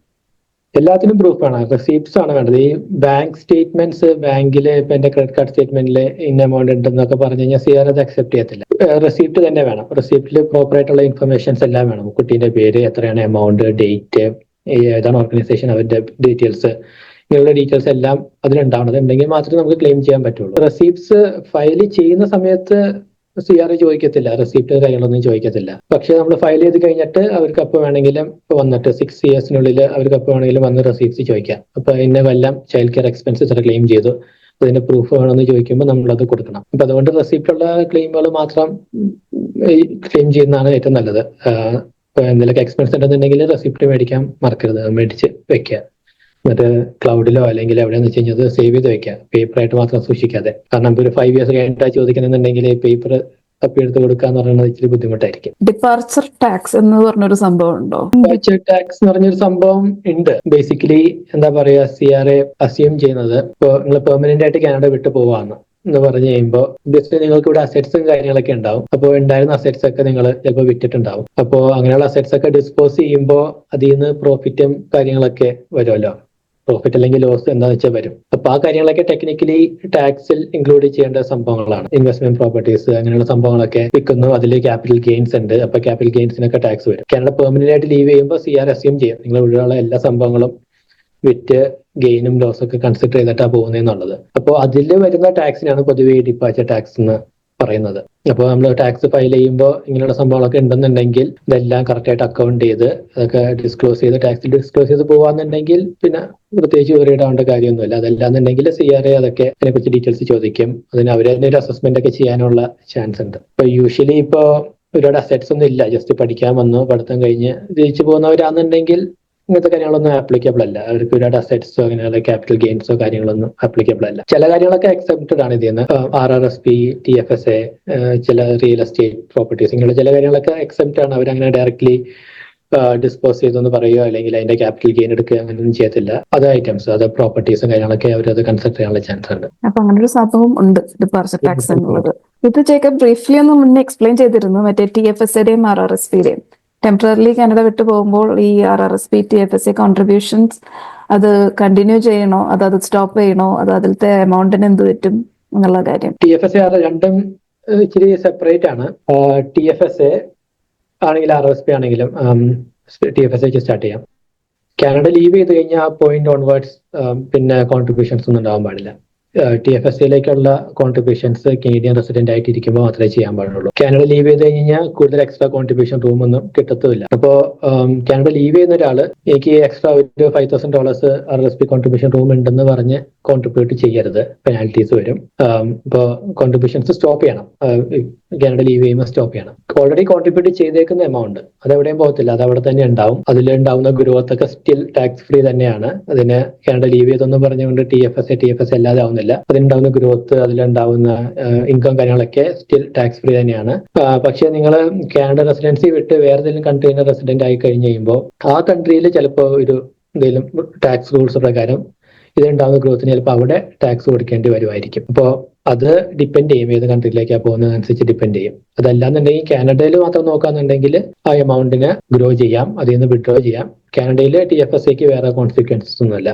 എല്ലാത്തിനും പ്രൂഫ് വേണം. റെസീപ്റ്റ്സ് ആണ് വേണ്ടത്. ഈ ബാങ്ക് സ്റ്റേറ്റ്മെന്റ്സ്, ബാങ്കില് ഇപ്പൊ എന്റെ ക്രെഡിറ്റ് കാർഡ് സ്റ്റേറ്റ്മെന്റിൽ ഇന്ന എമൗണ്ട് ഉണ്ടെന്നൊക്കെ പറഞ്ഞു കഴിഞ്ഞാൽ CR അത് അക്സെപ്റ്റ് ചെയ്യത്തില്ല. റെസീപ്റ്റ് തന്നെ വേണം. റെസീപ്റ്റിൽ പ്രോപ്പർ ആയിട്ടുള്ള ഇൻഫർമേഷൻസ് എല്ലാം വേണം. കുട്ടീന്റെ പേര്, എത്രയാണ് എമൗണ്ട്, ഡേറ്റ്, ഏതാണ് ഓർഗനൈസേഷൻ, അവരുടെ ഡീറ്റെയിൽസ്, ഇങ്ങനെയുള്ള ഡീറ്റെയിൽസ് എല്ലാം അതിലുണ്ടാവണം. ഉണ്ടെങ്കിൽ മാത്രമേ നമുക്ക് ക്ലെയിം ചെയ്യാൻ പറ്റുള്ളൂ. റെസീപ്റ്റ്സ് ഫയൽ ചെയ്യുന്ന സമയത്ത് CRA ചോദിക്കത്തില്ല, റെസിപ്റ്റ് കാര്യങ്ങളൊന്നും ചോദിക്കത്തില്ല. പക്ഷെ നമ്മൾ ഫയൽ ചെയ്ത് കഴിഞ്ഞിട്ട് അവർക്ക് അപ്പോൾ വേണമെങ്കിലും വന്നിട്ട് 6 ഇയേഴ്സിനുള്ളിൽ അവർക്ക് അപ്പോൾ വേണമെങ്കിലും വന്ന് റെസിപ്റ്റ്സ് ചോദിക്കാം. അപ്പൊ ഇന്ന കൊല്ലം ചൈൽഡ് കെയർ എക്സ്പെൻസസ് ക്ലെയിം ചെയ്തു, അതിന്റെ പ്രൂഫ് വേണമെന്ന് ചോദിക്കുമ്പോൾ നമ്മളത് കൊടുക്കണം. അപ്പൊ അതുകൊണ്ട് റെസിപ്റ്റ് ഉള്ള ക്ലെയിമുകൾ മാത്രം ക്ലെയിം ചെയ്യുന്നതാണ് ഏറ്റവും നല്ലത്. എന്തെങ്കിലുമൊക്കെ എക്സ്പെൻസ് ഉണ്ടെന്നുണ്ടെങ്കിൽ റെസിപ്റ്റ് മേടിക്കാൻ മറക്കരുത്, മേടിച്ച് വെക്കുക. എന്നിട്ട് ക്ലൗഡിലോ അല്ലെങ്കിൽ എവിടെയെന്ന് വെച്ച് കഴിഞ്ഞാൽ സേവ് ചെയ്ത് വെക്കുക, പേപ്പറായിട്ട് മാത്രം സൂക്ഷിക്കാതെ. കാരണം ഒരു 5 ഇയേഴ്സ് കഴിഞ്ഞിട്ടാണ് ചോദിക്കുന്നുണ്ടെങ്കിൽ പേപ്പർ തപ്പിയെടുത്ത് കൊടുക്കുക എന്ന് പറയുന്നത് ഇച്ചിരി ബുദ്ധിമുട്ടായിരിക്കും. ഡിപ്പാർച്ചർ ടാക്സ് എന്ന് പറഞ്ഞൊരു സംഭവം ഉണ്ടോ? ഡിപ്പാർച്ചർ ടാക്സ് എന്ന് പറഞ്ഞൊരു സംഭവം ഉണ്ട്. ബേസിക്കലി എന്താ പറയാ, CRA അസ്യൂം ചെയ്യുന്നത് ഇപ്പോൾ നിങ്ങൾ പെർമനന്റ് ആയിട്ട് കാനഡ വിട്ടു പോവാന്ന് എന്ന് പറഞ്ഞു കഴിയുമ്പോൾ നിങ്ങൾക്ക് ഇവിടെ അസെറ്റ്സും കാര്യങ്ങളൊക്കെ ഉണ്ടാവും. അപ്പോൾ ഉണ്ടായിരുന്ന അസെറ്റ്സ് ഒക്കെ നിങ്ങൾ ചിലപ്പോൾ വിറ്റിട്ടുണ്ടാവും. അപ്പോൾ അങ്ങനെയുള്ള അസെറ്റ്സ് ഒക്കെ ഡിസ്പോസ് ചെയ്യുമ്പോൾ അതിൽ നിന്ന് പ്രോഫിറ്റും കാര്യങ്ങളൊക്കെ വരുമല്ലോ. പ്രോഫിറ്റ് അല്ലെങ്കിൽ ലോസ് എന്താണെന്ന് വെച്ചാൽ വരും. അപ്പൊ ആ കാര്യങ്ങളൊക്കെ ടെക്നിക്കലി ടാക്സിൽ ഇൻക്ലൂഡ് ചെയ്യേണ്ട സംഭവങ്ങളാണ്. ഇൻവെസ്റ്റ്മെന്റ് പ്രോപ്പർട്ടീസ് അങ്ങനെയുള്ള സംഭവങ്ങളൊക്കെ വിൽക്കുന്നു, അതിൽ ക്യാപിറ്റൽ ഗെയിൻസ് ഉണ്ട്. അപ്പൊ ക്യാപിറ്റൽ ഗെയിൻസിനൊക്കെ ടാക്സ് വരും. കാനഡ പെർമനന്റ് ആയിട്ട് ലീവ് ചെയ്യുമ്പോൾ CRA അസ്യൂം ചെയ്യും നിങ്ങൾ ഇവിടെയുള്ള എല്ലാ സംഭവങ്ങളും വിറ്റ് ഗെയിനും ലോസും ഒക്കെ കൺസിഡർ ചെയ്തിട്ടാണ് പോകുന്നതെന്നുള്ളത്. അപ്പോൾ അതിൽ വരുന്ന ടാക്സിനാണ് പൊതുവെ ഡിപ്പാർച്ചർ ടാക്സ് എന്ന് പറയുന്നത്. അപ്പോൾ നമ്മൾ ടാക്സ് ഫയൽ ചെയ്യുമ്പോൾ ഇങ്ങനെയുള്ള സംഭവങ്ങളൊക്കെ ഉണ്ടെന്നുണ്ടെങ്കിൽ ഇതെല്ലാം കറക്റ്റായിട്ട് അക്കൗണ്ട് ചെയ്ത് അതൊക്കെ ഡിസ്ക്ലോസ് ചെയ്ത് ടാക്സിൽ ഡിസ്ക്ലോസ് ചെയ്ത് പോകാന്നുണ്ടെങ്കിൽ പിന്നെ പ്രത്യേകിച്ച് ഇവരിടാവേണ്ട കാര്യമൊന്നുമില്ല. അതല്ലാന്നുണ്ടെങ്കിൽ CRA അതൊക്കെ അതിനെക്കുറിച്ച് ഡീറ്റെയിൽസ് ചോദിക്കും. അതിന് അവർ തന്നെ ഒരു അസസ്മെന്റ് ഒക്കെ ചെയ്യാനുള്ള ചാൻസ് ഉണ്ട്. ഇപ്പൊ യൂഷ്വലി ഇപ്പോൾ ഒരുപാട് അസെറ്റ്സ് ഒന്നും ഇല്ല, ജസ്റ്റ് പഠിക്കാൻ വന്നു, പഠിത്തം കഴിഞ്ഞ് തിരിച്ചു പോകുന്നവരാണെന്നുണ്ടെങ്കിൽ ഇങ്ങനത്തെ കാര്യങ്ങളൊന്നും ആപ്ലിക്കബിൾ അല്ല. അവർക്ക് ഒരുപാട് അസെറ്റ്സോ അങ്ങനെയുള്ള ക്യാപിറ്റൽ ഗെയിൻസോ കാര്യങ്ങളൊന്നും ആപ്ലിക്കബിൾ അല്ല. ചില കാര്യങ്ങളൊക്കെ അക്സെപ്റ്റഡ് ആണ് ഇതിൽ നിന്ന്. RRSP, TFSA, ചില റിയൽ എസ്റ്റേറ്റ് പ്രോപ്പർട്ടീസ് ഇങ്ങനെയുള്ള ചില കാര്യങ്ങളൊക്കെ അക്സെപ്റ്റ് ആണ്. അവരങ്ങനെ ഡയറക്ട്ലി ഡിസ്പോസ് ചെയ്തെന്ന് പറയുകയോ അല്ലെങ്കിൽ അതിന്റെ ക്യാപിറ്റൽ ഗെയിൻ എടുക്കുക അങ്ങനെയൊന്നും ചെയ്യത്തില്ല. അത് ഐറ്റംസ്, അത് പ്രോപ്പർട്ടീസും കാര്യങ്ങളൊക്കെ അവരത് കൺസിഡർ ചെയ്യാനുള്ള ചാൻസ് ഉണ്ട്. അപ്പൊ അങ്ങനെ ഒരു സംഭവം ഉണ്ട് ഡിപ്പാർച്ചർ ടാക്സ് എന്നുള്ളത്. ഇത് ജേക്കബ് ബ്രീഫ്ലി ഒന്ന് മുന്നേ എക്സ്പ്ലെയിൻ ചെയ്തിരുന്നു, മറ്റേ TFSAയുടെയും RRSPയുടെയും. ടെമ്പററി കാനഡ വിട്ടു പോകുമ്പോൾ ഈ RRSP, TFSA കോൺട്രിബ്യൂഷൻസ് അത് കണ്ടിന്യൂ ചെയ്യണോ, അത് സ്റ്റോപ്പ് ചെയ്യണോ, അതിലത്തെ എമൗണ്ടിന് എന്ത് പറ്റും എന്നുള്ള കാര്യം. TFSA രണ്ടും ഇച്ചിരി സെപ്പറേറ്റ് ആണ്. TFSA ആണെങ്കിലും RRSP ആണെങ്കിലും TFSA സ്റ്റാർട്ട് ചെയ്യാം. കാനഡ ലീവ് ചെയ്ത് കഴിഞ്ഞാൽ ആ പോയിന്റ് ഓൺവേർഡ്സ് പിന്നെ കോൺട്രിബ്യൂഷൻസ് ഒന്നും ഉണ്ടാവാൻ പാടില്ല. TFSAയിലേക്കുള്ള കോൺട്രിബ്യൂഷൻസ് കനേഡിയൻ റെസിഡന്റ് ആയിട്ട് ഇരിക്കുമ്പോൾ മാത്രമേ ചെയ്യാൻ പാടുള്ളൂ. കാനഡ ലീവ് ചെയ്ത് കഴിഞ്ഞാൽ കൂടുതൽ എക്സ്ട്രാ കോൺട്രിബ്യൂഷൻ റൂം ഒന്നും കിട്ടത്തുമില്ല. അപ്പോൾ കാനഡ ലീവ് ചെയ്യുന്ന ഒരാള് എനിക്ക് എക്സ്ട്രാ ഒരു $5,000 RRSP കോൺട്രിബ്യൂഷൻ റൂം ഉണ്ടെന്ന് പറഞ്ഞ് കോൺട്രിബ്യൂട്ട് ചെയ്യരുത്, പെനാൽറ്റീസ് വരും. ഇപ്പോൾ കോൺട്രിബ്യൂഷൻസ് സ്റ്റോപ്പ് ചെയ്യണം, കാനഡ ലീവ് ചെയ്യുമ്പോൾ സ്റ്റോപ്പ് ചെയ്യണം. ഓൾറെഡി കോൺട്രിബ്യൂട്ട് ചെയ്തേക്കുന്ന എമൗണ്ട് അത് എവിടെയും പോകത്തില്ല, അത് അവിടെ തന്നെ ഉണ്ടാവും. അതിലുണ്ടാവുന്ന ഗ്രോത്ത് ഒക്കെ സ്റ്റിൽ ടാക്സ് ഫ്രീ തന്നെയാണ്. അതിന് കാനഡ ലീവ് ചെയ്തൊന്നും പറഞ്ഞുകൊണ്ട് TFSA അല്ലാതെ ആവുന്നില്ല. അതിലുണ്ടാവുന്ന ഗ്രോത്ത്, അതിലുണ്ടാവുന്ന ഇൻകം കാര്യങ്ങളൊക്കെ സ്റ്റിൽ ടാക്സ് ഫ്രീ തന്നെയാണ്. പക്ഷെ നിങ്ങൾ കാനഡ റെസിഡൻസി വിട്ട് വേറെ ഏതെങ്കിലും കൺട്രീന്റെ റെസിഡന്റ് ആയി കഴിഞ്ഞ് കഴിയുമ്പോൾ ആ കൺട്രിയിൽ ചിലപ്പോൾ ഒരു എന്തെങ്കിലും ടാക്സ് റൂൾസ് പ്രകാരം ഇതിലുണ്ടാവുന്ന ഗ്രോത്തിന് ചിലപ്പോൾ അവിടെ ടാക്സ് കൊടുക്കേണ്ടി വരുമായിരിക്കും. അപ്പോൾ അത് ഡിപ്പെൻഡ് ചെയ്യും, ഏത് കൺട്രിയിലേക്കാണ് പോകുന്നതനുസരിച്ച് ഡിപ്പെൻഡ് ചെയ്യും. അതല്ലാന്നുണ്ടെങ്കിൽ കാനഡയിൽ മാത്രം നോക്കാന്നുണ്ടെങ്കിൽ ആ എമൗണ്ടിന് ഗ്രോ ചെയ്യാം, അതിൽ നിന്ന് വിഡ്രോ ചെയ്യാം. കാനഡയിൽ TFSAക്ക് വേറെ കോൺസിക്വൻസസ് ഒന്നുമില്ല.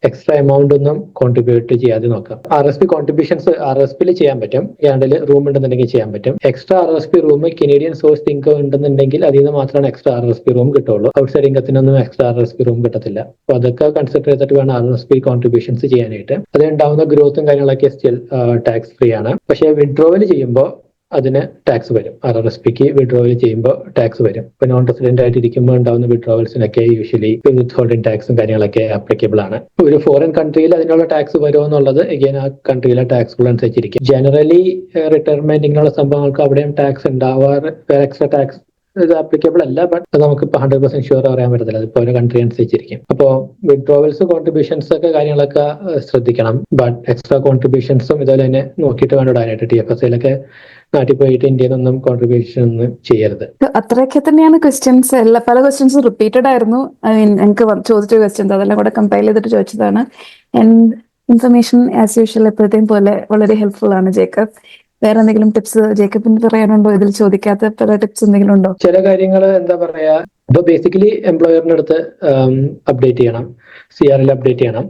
എക്സ്ട്രാ എമൗണ്ട് ഒന്നും കോൺട്രിബ്യൂട്ട് ചെയ്യാതെ നോക്കാം. RRSP കോൺട്രിബ്യൂഷൻസ് RRSPയിൽ ചെയ്യാൻ പറ്റും, കാനഡയിൽ റൂം ഉണ്ടെന്നുണ്ടെങ്കിൽ ചെയ്യാൻ പറ്റും. Extra RRSP room Canadian source income ഉണ്ടെന്നുണ്ടെങ്കിൽ അതിൽ നിന്ന് മാത്രമാണ് എക്സ്ട്രാ RRSP റൂം കിട്ടുള്ളൂ. ഔട്ട്സൈഡ് ഇൻകത്തിനൊന്നും എക്സ്ട്രാ RRSP റൂം കിട്ടത്തില്ല. അപ്പൊ അതൊക്കെ കൺസിഡർ ചെയ്തിട്ട് വേണം RRSP കോൺട്രിബ്യൂഷൻസ് ചെയ്യാനായിട്ട്. അത് ഉണ്ടാവുന്ന ഗ്രോത്തും കാര്യങ്ങളൊക്കെ സ്റ്റിൽ ടാക്സ് ഫ്രീ ആണ്. പക്ഷെ വിഡ്രോവൽ ചെയ്യുമ്പോൾ അതിന് ടാക്സ് വരും. RRSPക്ക് വിഡ്രോവൽ ചെയ്യുമ്പോൾ ടാക്സ് വരും. ഇപ്പൊ നോൺ റെസിഡന്റ് ആയിട്ട് ഇരിക്കുമ്പോൾ ഉണ്ടാവുന്ന വിഡ്രോവൽസിനൊക്കെ യൂഷ്വലി വിത്ത് ഹോൾഡിംഗ് ടാക്സും കാര്യങ്ങളൊക്കെ ആപ്ലിക്കബിൾ ആണ്. ഒരു ഫോറിൻ കൺട്രിയിൽ അതിനുള്ള ടാക്സ് വരുമോ എന്നുള്ളത് എഗെയിൻ ആ കൺട്രിയിലെ ടാക്സുകൾ അനുസരിച്ചിരിക്കും. ജനറലി റിട്ടയർമെന്റ് ഇങ്ങനെയുള്ള സംഭവങ്ങൾക്ക് അവിടെയും ടാക്സ് ഉണ്ടാവാറ്, എക്സ്ട്രാ ടാക്സ് ഇത് ആപ്ലിക്കബിൾ അല്ല. ബട്ട് നമുക്ക് 100% ഷുവർ പറയാൻ പറ്റത്തില്ല, അതിപ്പോ ഒരു കൺട്രി അനുസരിച്ചിരിക്കും. അപ്പോൾ വിഡ്രോവൽസ് കോൺട്രിബ്യൂഷൻസ് ഒക്കെ കാര്യങ്ങളൊക്കെ ശ്രദ്ധിക്കണം. ബട്ട് എക്സ്ട്രാ കോൺട്രിബ്യൂഷൻസും ഇതുപോലെ തന്നെ നോക്കിയിട്ട് വേണം ഇടാനായിട്ട്. TFSAയിലൊക്കെ നാട്ടിൽ പോയിട്ട് ഇന്ത്യയിൽ നിന്നും കോൺട്രിബ്യൂഷൻ ഒന്നും ചെയ്യരുത്. അത്രയൊക്കെ തന്നെയാണ് ക്വസ്റ്റ്യൻസ്. പല ക്വസ്റ്റ്യൻസും റിപ്പീറ്റഡ് ആയിരുന്നു. എനിക്ക് ചോദിച്ച ക്വസ്റ്റ്യൻസ് അതെല്ലാം കൂടെ കമ്പൈൽ ചെയ്തിട്ട് ചോദിച്ചതാണ്. ആൻഡ് ഇൻഫർമേഷൻ ആസ് യൂഷ്വൽ എപ്പോഴത്തെയും പോലെ വളരെ ഹെൽപ്ഫുൾ ആണ് ജേക്കബ്. വേറെ എന്തെങ്കിലും ടിപ്സ് ജേക്കബിന് പറയാനുണ്ടോ? ഇതിൽ ചോദിക്കാത്ത പല ടിപ്സ് എന്തെങ്കിലും ഉണ്ടോ? ചില കാര്യങ്ങൾ എന്താ പറയാ, ഇപ്പൊ ബേസിക്കലി എംപ്ലോയറിന്റെ അടുത്ത് അപ്ഡേറ്റ് ചെയ്യണം, CRL അപ്ഡേറ്റ് ചെയ്യണം.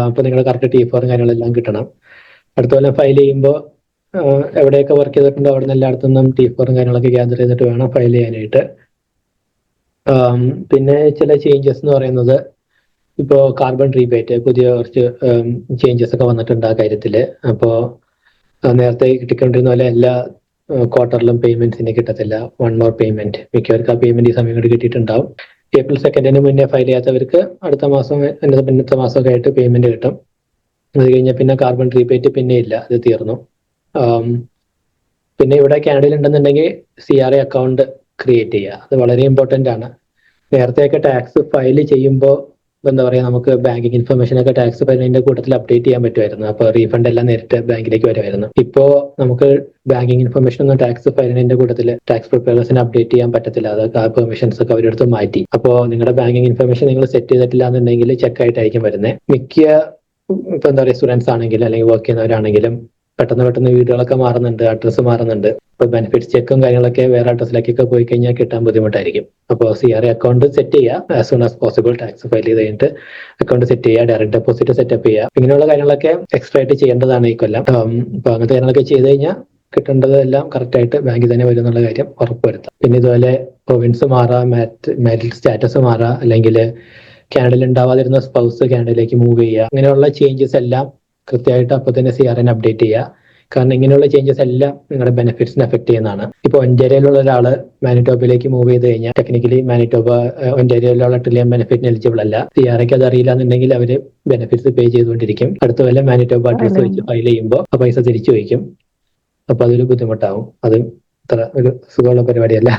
അപ്പൊ നിങ്ങൾ കറക്റ്റ് T4 കാര്യങ്ങളെല്ലാം കിട്ടണം. അടുത്ത കൊല്ലം ഫയൽ ചെയ്യുമ്പോൾ എവിടെയൊക്കെ വർക്ക് ചെയ്തിട്ടുണ്ടോ അവിടെ നിന്ന് എല്ലായിടത്തു നിന്നും T4 കാര്യങ്ങളൊക്കെ ഗ്യാദർ ചെയ്തിട്ട് വേണം ഫയൽ ചെയ്യാനായിട്ട്. പിന്നെ ചില ചേഞ്ചസ് എന്ന് പറയുന്നത് ഇപ്പോൾ കാർബൺ റീബേറ്റ് പുതിയ കുറച്ച് ചേഞ്ചസ് ഒക്കെ വന്നിട്ടുണ്ട് ആ കാര്യത്തിൽ. അപ്പോൾ നേരത്തെ കിട്ടിക്കൊണ്ടിരുന്ന പോലെ എല്ലാ ക്വാർട്ടറിലും പേയ്മെന്റ്സിന് കിട്ടത്തില്ല. 1 more പേയ്മെന്റ്. മിക്കവർക്ക് ആ പേയ്മെന്റ് ഈ സമയം കൊണ്ട് കിട്ടിയിട്ടുണ്ടാവും. April 2 മുന്നേ ഫയൽ ചെയ്യാത്തവർക്ക് അടുത്ത മാസം പിന്നത്തെ മാസമൊക്കെ ആയിട്ട് പേയ്മെന്റ് കിട്ടും. അത് കഴിഞ്ഞാൽ പിന്നെ കാർബൺ റീബേറ്റ് പിന്നെ ഇല്ല, അത് തീർന്നു. പിന്നെ ഇവിടെ കാനഡയിൽ ഉണ്ടെന്നുണ്ടെങ്കിൽ CRA അക്കൗണ്ട് ക്രിയേറ്റ് ചെയ്യുക. അത് വളരെ ഇമ്പോർട്ടൻ്റ് ആണ്. നേരത്തെയൊക്കെ ടാക്സ് ഫയൽ ചെയ്യുമ്പോൾ എന്താ പറയുക, നമുക്ക് ബാങ്കിങ് ഇൻഫർമേഷൻ ഒക്കെ ടാക്സ് ഫയലിന്റെ കൂട്ടത്തിൽ അപ്ഡേറ്റ് ചെയ്യാൻ പറ്റുമായിരുന്നു. അപ്പോൾ റീഫണ്ട് എല്ലാം നേരിട്ട് ബാങ്കിലേക്ക് വരുമായിരുന്നു. ഇപ്പോൾ നമുക്ക് ബാങ്കിങ് ഇൻഫർമേഷൻ ഒന്നും ടാക്സ് ഫയലിന്റെ കൂട്ടത്തിൽ ടാക്സ് പ്രിപ്പയറേഴ്സിന് അപ്ഡേറ്റ് ചെയ്യാൻ പറ്റത്തില്ല. അത് ആ പെർമിഷൻസ് ഒക്കെ അവരെടുത്ത് മാറ്റി. അപ്പോൾ നിങ്ങളുടെ ബാങ്കിങ് ഇൻഫർമേഷൻ നിങ്ങൾ സെറ്റ് ചെയ്തിട്ടില്ല എന്നുണ്ടെങ്കിൽ ചെക്ക് ആയിട്ടായിരിക്കും വരുന്നത്. മിക്ക ഇപ്പൊ എന്താ പറയുക, സ്റ്റുഡൻസ് ആണെങ്കിലും അല്ലെങ്കിൽ വർക്ക് ചെയ്യുന്നവരാണെങ്കിലും പെട്ടെന്ന് വീടുകളൊക്കെ മാറുന്നുണ്ട്, അഡ്രസ്സ് മാറുന്നുണ്ട്. ഇപ്പൊ ബെനിഫിറ്റ്സ് ചെക്കും കാര്യങ്ങളൊക്കെ വേറെ അഡ്രസ്സിലേക്കൊക്കെ പോയി കഴിഞ്ഞാൽ കിട്ടാൻ ബുദ്ധിമുട്ടായിരിക്കും. അപ്പോൾ CRA അക്കൗണ്ട് സെറ്റ് ചെയ്യുക as soon as possible. Tax file ചെയ്ത് കഴിഞ്ഞിട്ട് അക്കൗണ്ട് സെറ്റ് ചെയ്യുക, ഡയറക്റ്റ് ഡെപ്പോസിറ്റ് സെറ്റപ്പ് ചെയ്യുക. ഇങ്ങനെയുള്ള കാര്യങ്ങളൊക്കെ എക്സ്ട്രാ ആയിട്ട് ചെയ്യേണ്ടതാണ് ഈ കൊല്ലം. അപ്പൊ അങ്ങനത്തെ കാര്യങ്ങളൊക്കെ ചെയ്ത് കഴിഞ്ഞാൽ കിട്ടേണ്ടതെല്ലാം കറക്റ്റ് ആയിട്ട് ബാങ്കിൽ തന്നെ വരും എന്നുള്ള കാര്യം ഉറപ്പുവരുത്താം. പിന്നെ ഇതുപോലെ പ്രൊവിൻസ് മാറാം, മാരിറ്റൽ സ്റ്റാറ്റസ് മാറാം, അല്ലെങ്കിൽ കാനഡയിൽ ഉണ്ടാവാതിരുന്ന സ്പൗസ് കാനഡയിലേക്ക് മൂവ് ചെയ്യുക. അങ്ങനെയുള്ള ചേഞ്ചസ് എല്ലാം കൃത്യമായിട്ട് അപ്പോൾ തന്നെ CRA അപ്ഡേറ്റ് ചെയ്യുക. കാരണം ഇങ്ങനെയുള്ള ചേഞ്ചസ് എല്ലാം നിങ്ങളുടെ ബെനിഫിറ്റ്സിനെ എഫക്ട് ചെയ്യുന്നതാണ്. ഇപ്പോൾ ഒന്റാരിയോയിലുള്ള ഒരാൾ മാനിറ്റോബയിലേക്ക് മൂവ് ചെയ്ത് കഴിഞ്ഞാൽ ടെക്നിക്കലി മാനിറ്റോബ ഒന്റാരിയോയിലുള്ള ട്രില്യൺ ബെനിഫിറ്റിന് എലിജിബിൾ അല്ല. CRAക്ക് അത് അറിയില്ല എന്നുണ്ടെങ്കിൽ അവർ ബെനിഫിറ്റ്സ് പേ ചെയ്തുകൊണ്ടിരിക്കും. അടുത്ത കൊല്ലം മാനിറ്റോബ അഡ്രസ് വെച്ച് ഫയൽ ചെയ്യുമ്പോൾ ആ പൈസ തിരിച്ചു വയ്ക്കും. അപ്പൊ അതൊരു ബുദ്ധിമുട്ടാവും. അത് അത്ര ഒരു സുഖമുള്ള പരിപാടിയല്ല.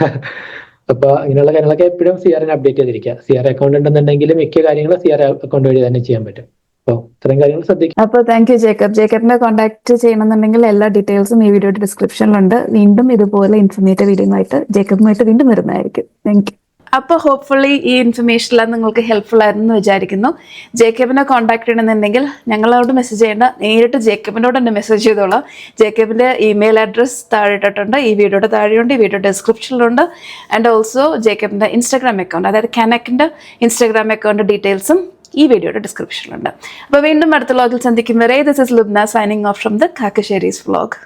അപ്പൊ ഇങ്ങനെയുള്ള കാര്യങ്ങളൊക്കെ എപ്പോഴും CRA അപ്ഡേറ്റ് ചെയ്തിരിക്കുക. CRA അക്കൗണ്ട് ഉണ്ടെന്നുണ്ടെങ്കിൽ മിക്ക കാര്യങ്ങളും CRA അക്കൗണ്ട് വഴി തന്നെ ചെയ്യാൻ പറ്റും. അപ്പോൾ ഇത്രയും കാര്യങ്ങൾ ശ്രദ്ധിക്കുക. അപ്പോൾ താങ്ക് യു ജേക്കബ്. ജേക്കബിനെ കോൺടാക്ട് ചെയ്യണമെന്നുണ്ടെങ്കിൽ എല്ലാ ഡീറ്റെയിൽസും ഈ വീഡിയോയുടെ ഡിസ്ക്രിപ്ഷനിലുണ്ട്. വീണ്ടും ഇതുപോലെ ഇൻഫർമേറ്റീവ് വീഡിയോയുമായിട്ട് ജേക്കബുമായിട്ട് വീണ്ടും വരുന്നതായിരിക്കും. Thank you. അപ്പോൾ ഹോപ്പ്ഫുള്ളി ഈ ഇൻഫർമേഷനെല്ലാം നിങ്ങൾക്ക് ഹെൽപ്ഫുൾ ആയിരുന്നു എന്ന് വിചാരിക്കുന്നു. ജേക്കബിനെ കോൺടാക്ട് ചെയ്യണമെന്നുണ്ടെങ്കിൽ ഞങ്ങളോട് മെസ്സേജ് ചെയ്യേണ്ട, നേരിട്ട് ജേക്കബിനോട് തന്നെ മെസ്സേജ് ചെയ്തോളാം. ജേക്കബിൻ്റെ ഇമെയിൽ അഡ്രസ് താഴെ ഇട്ടിട്ടുണ്ട്, ഈ വീഡിയോയുടെ താഴെയുണ്ട്, ഈ വീഡിയോ ഡിസ്ക്രിപ്ഷനിലുണ്ട്. ആൻഡ് ഓൾസോ ജേക്കബിൻ്റെ ഇൻസ്റ്റാഗ്രാം അക്കൗണ്ട്, അതായത് കനക്കിൻ്റെ ഇൻസ്റ്റാഗ്രാം അക്കൗണ്ട് ഡീറ്റെയിൽസും ഈ വീഡിയോയുടെ ഡിസ്ക്രിപ്ഷനിലുണ്ട്. അപ്പോൾ വീണ്ടും അടുത്ത വ്ലോഗിൽ സന്ധിക്കും വരെ this is Lubna signing off from the Kakkasseri's vlog.